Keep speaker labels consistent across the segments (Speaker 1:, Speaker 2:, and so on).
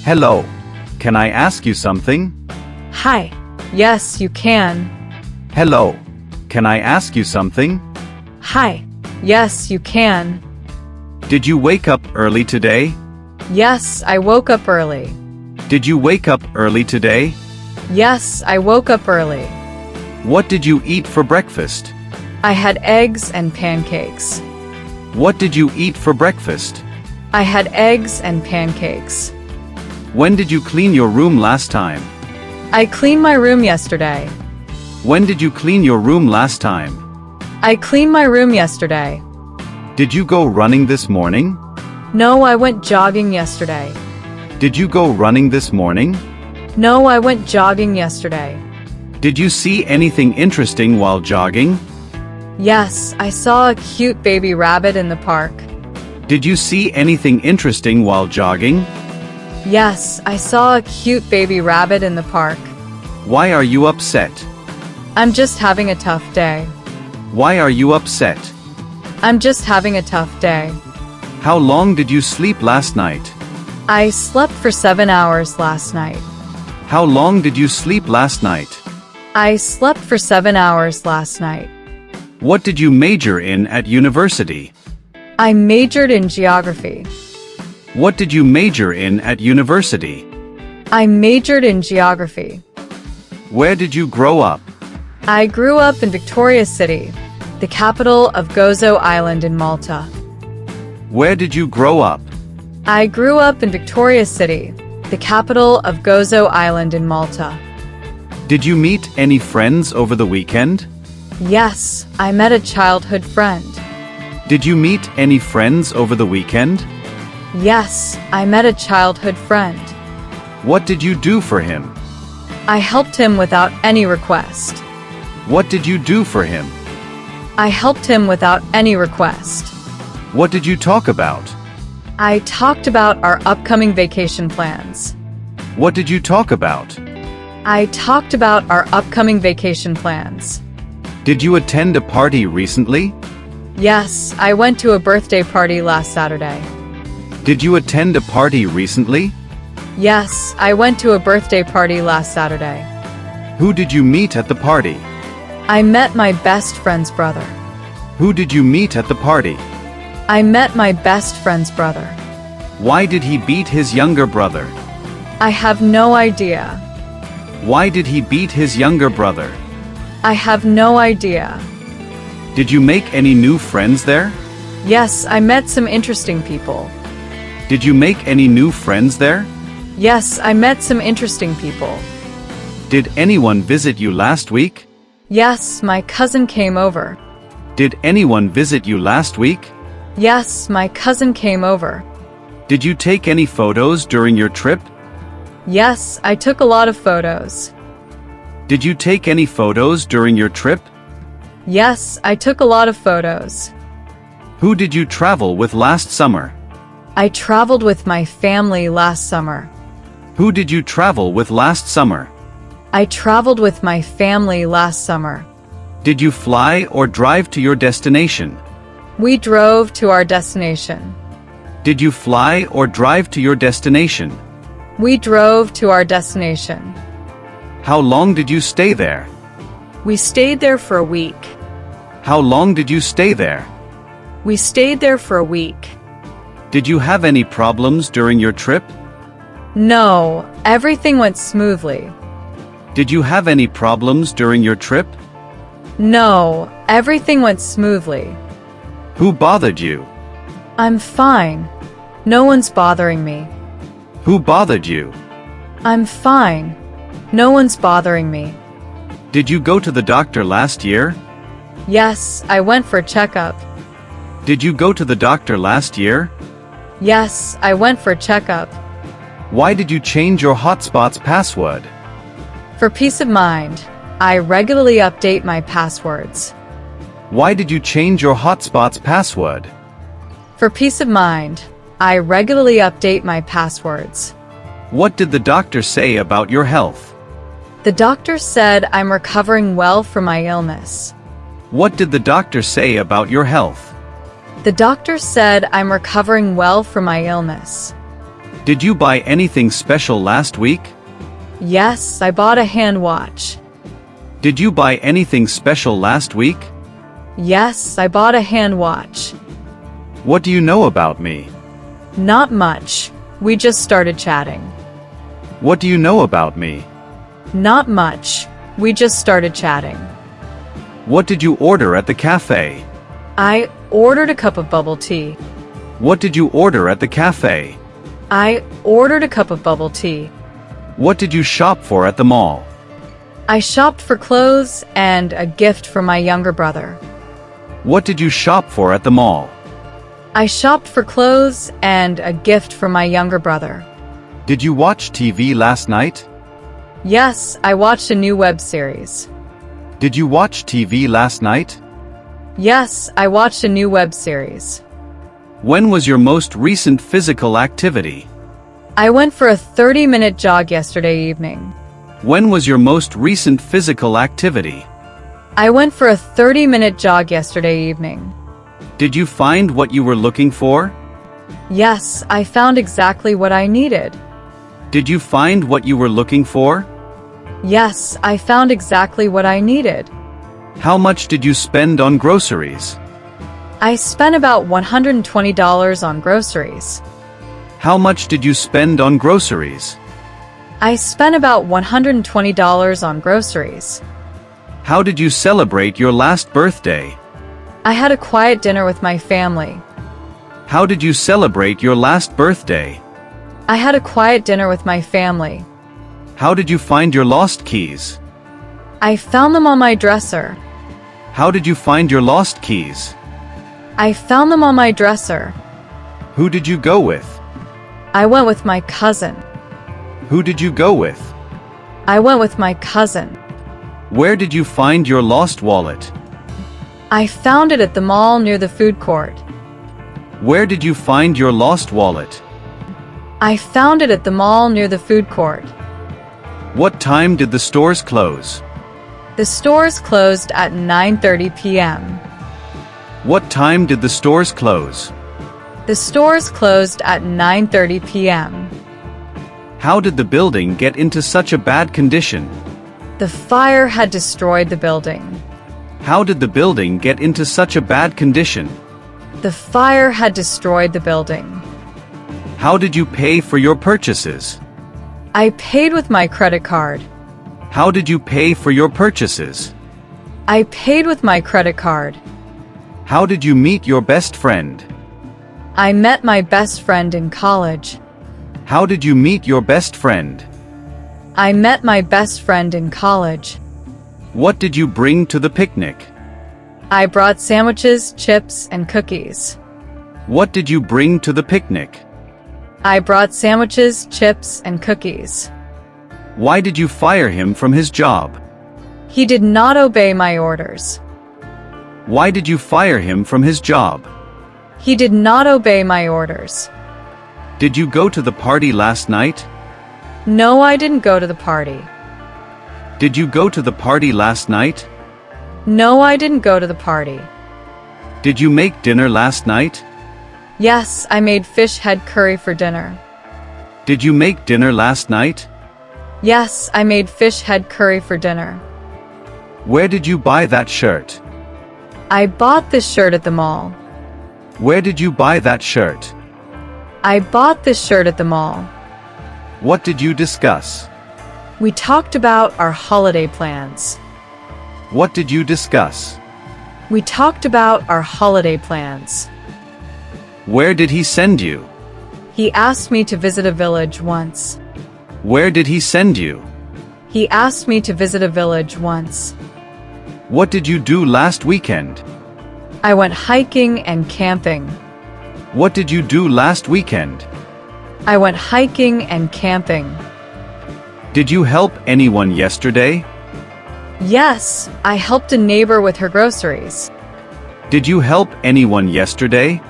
Speaker 1: Hello. Can I ask you something?
Speaker 2: Hi. Yes, you can.
Speaker 1: Hello. Can I ask you something?
Speaker 2: Hi. Yes, you can.
Speaker 1: Did you wake up early today?
Speaker 2: Yes, I woke up early.
Speaker 1: Did you wake up early today?
Speaker 2: Yes, I woke up early.
Speaker 1: What did you eat for breakfast?
Speaker 2: I had eggs and pancakes.
Speaker 1: What did you eat for breakfast?
Speaker 2: I had eggs and pancakes.
Speaker 1: When did you clean your room last time?
Speaker 2: I cleaned my room yesterday.
Speaker 1: When did you clean your room last time?
Speaker 2: I cleaned my room yesterday.
Speaker 1: Did you go running this morning?
Speaker 2: No, I went jogging yesterday.
Speaker 1: Did you go running this morning?
Speaker 2: No, I went jogging yesterday.
Speaker 1: Did you see anything interesting while jogging?
Speaker 2: Yes, I saw a cute baby rabbit in the park.
Speaker 1: Did you see anything interesting while jogging?
Speaker 2: Yes, I saw a cute baby rabbit in the park.
Speaker 1: Why are you upset?
Speaker 2: I'm just having a tough day.
Speaker 1: Why are you upset?
Speaker 2: I'm just having a tough day.
Speaker 1: How long did you sleep last night?
Speaker 2: I slept for 7 hours last night.
Speaker 1: How long did you sleep last night?
Speaker 2: I slept for 7 hours last night.
Speaker 1: What did you major in at university?
Speaker 2: I majored in geography.
Speaker 1: What did you major in at university?
Speaker 2: I majored in geography.
Speaker 1: Where did you grow up?
Speaker 2: I grew up in Victoria City, the capital of Gozo Island in Malta.
Speaker 1: Where did you grow up?
Speaker 2: I grew up in Victoria City, the capital of Gozo Island in Malta.
Speaker 1: Did you meet any friends over the weekend?
Speaker 2: Yes, I met a childhood friend.
Speaker 1: Did you meet any friends over the weekend?
Speaker 2: Yes, I met a childhood friend.
Speaker 1: What did you do for him?
Speaker 2: I helped him without any request.
Speaker 1: What did you do for him?
Speaker 2: I helped him without any request.
Speaker 1: What did you talk about?
Speaker 2: I talked about our upcoming vacation plans.
Speaker 1: What did you talk about?
Speaker 2: I talked about our upcoming vacation plans.
Speaker 1: Did you attend a party recently?
Speaker 2: Yes, I went to a birthday party last Saturday.
Speaker 1: Did you attend a party recently?
Speaker 2: Yes, I went to a birthday party last Saturday.
Speaker 1: Who did you meet at the party?
Speaker 2: I met my best friend's brother.
Speaker 1: Who did you meet at the party?
Speaker 2: I met my best friend's brother.
Speaker 1: Why did he beat his younger brother?
Speaker 2: I have no idea.
Speaker 1: Why did he beat his younger brother?
Speaker 2: I have no idea.
Speaker 1: Did you make any new friends there?
Speaker 2: Yes, I met some interesting people.
Speaker 1: Did you make any new friends there?
Speaker 2: Yes, I met some interesting people.
Speaker 1: Did anyone visit you last week?
Speaker 2: Yes, my cousin came over.
Speaker 1: Did anyone visit you last week?
Speaker 2: Yes, my cousin came over.
Speaker 1: Did you take any photos during your trip?
Speaker 2: Yes, I took a lot of photos.
Speaker 1: Did you take any photos during your trip?
Speaker 2: Yes, I took a lot of photos.
Speaker 1: Who did you travel with last summer?
Speaker 2: I traveled with my family last summer.
Speaker 1: Who did you travel with last summer?
Speaker 2: I traveled with my family last summer.
Speaker 1: Did you fly or drive to your destination?
Speaker 2: We drove to our destination.
Speaker 1: Did you fly or drive to your destination?
Speaker 2: We drove to our destination.
Speaker 1: How long did you stay there?
Speaker 2: We stayed there for a week.
Speaker 1: How long did you stay there?
Speaker 2: We stayed there for a week.
Speaker 1: Did you have any problems during your trip?
Speaker 2: No, everything went smoothly.
Speaker 1: Did you have any problems during your trip?
Speaker 2: No, everything went smoothly.
Speaker 1: Who bothered you?
Speaker 2: I'm fine. No one's bothering me.
Speaker 1: Who bothered you?
Speaker 2: I'm fine. No one's bothering me.
Speaker 1: Did you go to the doctor last year?
Speaker 2: Yes, I went for a checkup.
Speaker 1: Did you go to the doctor last year?
Speaker 2: Yes, I went for a checkup.
Speaker 1: Why did you change your hotspot's password?
Speaker 2: For peace of mind, I regularly update my passwords.
Speaker 1: Why did you change your hotspot's password?
Speaker 2: For peace of mind, I regularly update my passwords.
Speaker 1: What did the doctor say about your health?
Speaker 2: The doctor said I'm recovering well from my illness.
Speaker 1: What did the doctor say about your health?
Speaker 2: The doctor said I'm recovering well from my illness.
Speaker 1: Did you buy anything special last week?
Speaker 2: Yes, I bought a hand watch.
Speaker 1: Did you buy anything special last week?
Speaker 2: Yes, I bought a hand watch.
Speaker 1: What do you know about me?
Speaker 2: Not much. We just started chatting.
Speaker 1: What do you know about me?
Speaker 2: Not much. We just started chatting.
Speaker 1: What did you order at the cafe?
Speaker 2: I ordered a cup of bubble tea.
Speaker 1: What did you order at the cafe?
Speaker 2: I ordered a cup of bubble tea.
Speaker 1: What did you shop for at the mall?
Speaker 2: I shopped for clothes and a gift for my younger brother.
Speaker 1: What did you shop for at the mall?
Speaker 2: I shopped for clothes and a gift for my younger brother.
Speaker 1: Did you watch TV last night?
Speaker 2: Yes, I watched a new web series.
Speaker 1: Did you watch TV last night?
Speaker 2: Yes, I watched a new web series.
Speaker 1: When was your most recent physical activity?
Speaker 2: I went for a 30-minute jog yesterday evening.
Speaker 1: When was your most recent physical activity?
Speaker 2: I went for a 30-minute jog yesterday evening.
Speaker 1: Did you find what you were looking for?
Speaker 2: Yes, I found exactly what I needed.
Speaker 1: Did you find what you were looking for?
Speaker 2: Yes, I found exactly what I needed.
Speaker 1: How much did you spend on groceries?
Speaker 2: I spent about $120 on groceries.
Speaker 1: How much did you spend on groceries?
Speaker 2: I spent about $120 on groceries.
Speaker 1: How did you celebrate your last birthday?
Speaker 2: I had a quiet dinner with my family.
Speaker 1: How did you celebrate your last birthday?
Speaker 2: I had a quiet dinner with my family.
Speaker 1: How did you find your lost keys?
Speaker 2: I found them on my dresser.
Speaker 1: How did you find your lost keys?
Speaker 2: I found them on my dresser.
Speaker 1: Who did you go with?
Speaker 2: I went with my cousin.
Speaker 1: Who did you go with?
Speaker 2: I went with my cousin.
Speaker 1: Where did you find your lost wallet?
Speaker 2: I found it at the mall near the food court.
Speaker 1: Where did you find your lost wallet?
Speaker 2: I found it at the mall near the food court.
Speaker 1: What time did the stores close?
Speaker 2: The stores closed at 9:30 p.m.
Speaker 1: What time did the stores close?
Speaker 2: The stores closed at 9:30 p.m.
Speaker 1: How did the building get into such a bad condition?
Speaker 2: The fire had destroyed the building.
Speaker 1: How did the building get into such a bad condition?
Speaker 2: The fire had destroyed the building.
Speaker 1: How did you pay for your purchases?
Speaker 2: I paid with my credit card.
Speaker 1: How did you pay for your purchases?
Speaker 2: I paid with my credit card.
Speaker 1: How did you meet your best friend?
Speaker 2: I met my best friend in college.
Speaker 1: How did you meet your best friend?
Speaker 2: I met my best friend in college.
Speaker 1: What did you bring to the picnic?
Speaker 2: I brought sandwiches, chips, and cookies.
Speaker 1: What did you bring to the picnic?
Speaker 2: I brought sandwiches, chips, and cookies.
Speaker 1: Why did you fire him from his job?
Speaker 2: He did not obey my orders.
Speaker 1: Why did you fire him from his job?
Speaker 2: He did not obey my orders.
Speaker 1: Did you go to the party last night?
Speaker 2: No, I didn't go to the party.
Speaker 1: Did you go to the party last night?
Speaker 2: No, I didn't go to the party.
Speaker 1: Did you make dinner last night?
Speaker 2: Yes, I made fish head curry for dinner.
Speaker 1: Did you make dinner last night?
Speaker 2: Yes, I made fish head curry for dinner.
Speaker 1: Where did you buy that shirt?
Speaker 2: I bought this shirt at the mall.
Speaker 1: Where did you buy that shirt?
Speaker 2: I bought this shirt at the mall.
Speaker 1: What did you discuss?
Speaker 2: We talked about our holiday plans.
Speaker 1: What did you discuss?
Speaker 2: We talked about our holiday plans.
Speaker 1: Where did he send you?
Speaker 2: He asked me to visit a village once.
Speaker 1: Where did he send you?
Speaker 2: He asked me to visit a village once.
Speaker 1: What did you do last weekend?
Speaker 2: I went hiking and camping.
Speaker 1: What did you do last weekend?
Speaker 2: I went hiking and camping.
Speaker 1: Did you help anyone yesterday?
Speaker 2: Yes, I helped a neighbor with her groceries.
Speaker 1: Did you help anyone yesterday?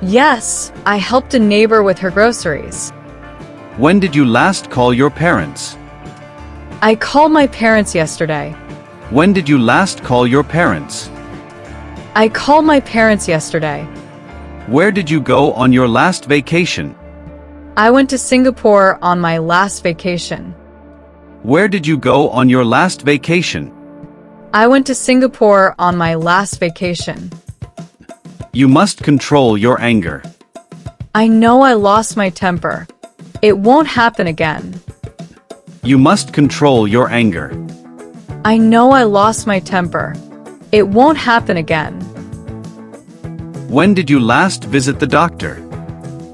Speaker 2: Yes, I helped a neighbor with her groceries.
Speaker 1: When did you last call your parents?
Speaker 2: I called my parents yesterday.
Speaker 1: When did you last call your parents?
Speaker 2: I called my parents yesterday.
Speaker 1: Where did you go on your last vacation?
Speaker 2: I went to Singapore on my last vacation.
Speaker 1: Where did you go on your last vacation?
Speaker 2: I went to Singapore on my last vacation.
Speaker 1: You must control your anger.
Speaker 2: I know I lost my temper. It won't happen again.
Speaker 1: You must control your anger.
Speaker 2: I know I lost my temper. It won't happen again.
Speaker 1: When did you last visit the doctor?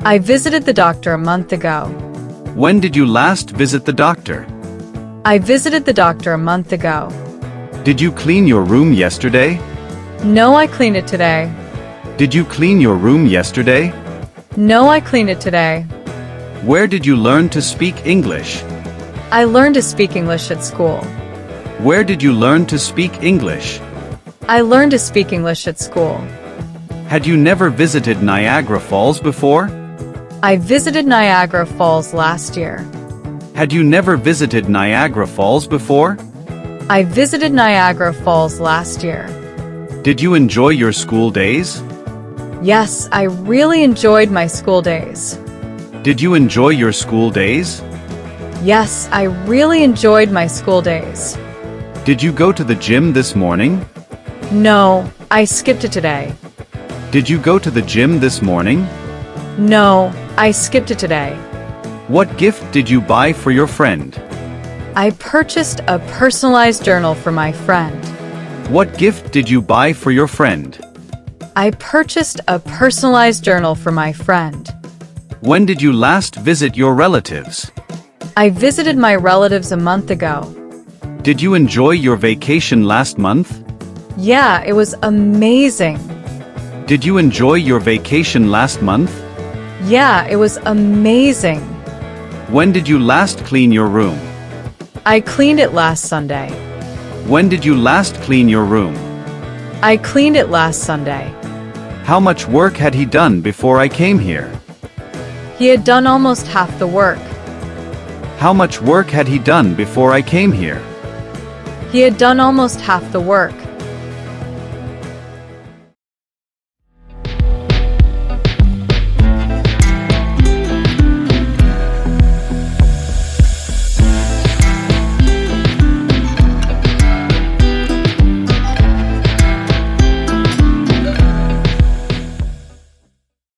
Speaker 2: I visited the doctor a month ago.
Speaker 1: When did you last visit the doctor?
Speaker 2: I visited the doctor a month ago.
Speaker 1: Did you clean your room yesterday?
Speaker 2: No, I cleaned it today.
Speaker 1: Did you clean your room yesterday?
Speaker 2: No, I cleaned it today.
Speaker 1: Where did you learn to speak English?
Speaker 2: I learned to speak English at school.
Speaker 1: Where did you learn to speak English?
Speaker 2: I learned to speak English at school.
Speaker 1: Had you never visited Niagara Falls before?
Speaker 2: I visited Niagara Falls last year.
Speaker 1: Had you never visited Niagara Falls before?
Speaker 2: I visited Niagara Falls last year.
Speaker 1: Did you enjoy your school days?
Speaker 2: Yes, I really enjoyed my school days.
Speaker 1: Did you enjoy your school days?
Speaker 2: Yes, I really enjoyed my school days.
Speaker 1: Did you go to the gym this morning?
Speaker 2: No, I skipped it today.
Speaker 1: Did you go to the gym this morning?
Speaker 2: No, I skipped it today.
Speaker 1: What gift did you buy for your friend?
Speaker 2: I purchased a personalized journal for my friend.
Speaker 1: What gift did you buy for your friend?
Speaker 2: I purchased a personalized journal for my friend.
Speaker 1: When did you last visit your relatives?
Speaker 2: I visited my relatives a month ago.
Speaker 1: Did you enjoy your vacation last month?
Speaker 2: Yeah, it was amazing.
Speaker 1: Did you enjoy your vacation last month?
Speaker 2: Yeah, it was amazing.
Speaker 1: When did you last clean your room?
Speaker 2: I cleaned it last Sunday.
Speaker 1: When did you last clean your room?
Speaker 2: I cleaned it last Sunday.
Speaker 1: How much work had he done before I came here?
Speaker 2: He had done almost half the work.
Speaker 1: How much work had he done before I came here?
Speaker 2: He had done almost half the work.